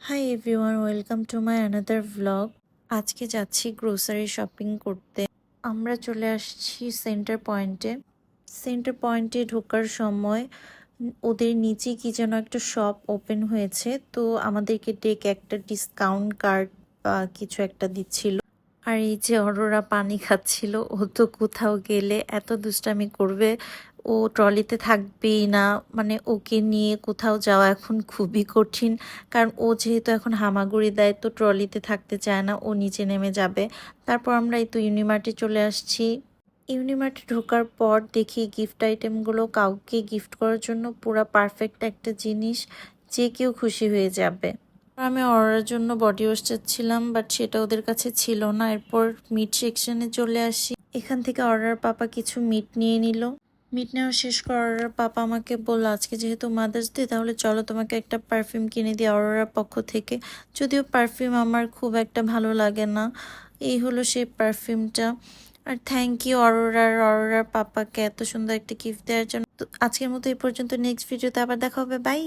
Hi everyone, welcome to my another vlog. আজকে যাচ্ছি grocery shopping করতে। আমরা চলে আসছি সেন্টার পয়েন্টে। সেন্টার পয়েন্টে ঢোকার সময় ওদের নিচে কি যেন একটা শপ ওপেন হয়েছে, তো আমাদেরকে ডেকে একটা ডিসকাউন্ট কার্ড বা কিছু একটা দিচ্ছিল। আর এই যে অরোরা পানি খাচ্ছিল, ও তো কোথাও গেলে এত দুষ্টামি করবে, ও ট্রলিতে থাকবেই না। মানে ওকে নিয়ে কোথাও যাওয়া এখন খুবই কঠিন, কারণ ও যেহেতু এখন হামাগুড়ি দেয়, তো ট্রলিতে থাকতে চায় না, ও নিচে নেমে যাবে। তারপর আমরা এই তো ইউনিমার্টে চলে আসছি। ইউনিমার্টে ঢোকার পর দেখি গিফট আইটেমগুলো কাউকে গিফট করার জন্য পুরো পারফেক্ট একটা জিনিস, যে কেউ খুশি হয়ে যাবে। আমি অর্ডারের জন্য বডি ওয়াশ চাচ্ছিলাম, বাট সেটা ওদের কাছে ছিল না। এরপর মিট সেকশনে চলে আসি। এখান থেকে অর্ডার পাপা কিছু মিট নিয়ে নিল। মিট নেওয়া শেষ করার পাপা আমাকে বলল, আজকে যেহেতু মাদার্স ডে, তাহলে চলো তোমাকে একটা পারফিউম কিনে দিই অরোরার পক্ষ থেকে। যদিও পারফিউম আমার খুব একটা ভালো লাগে না। এই হলো সেই পারফিউমটা। আর থ্যাংক ইউ অরোরার পাপাকে এত সুন্দর একটা গিফট দেওয়ার জন্য। তো আজকের মতো এই পর্যন্ত, নেক্সট ভিডিওতে আবার দেখা হবে, বাই।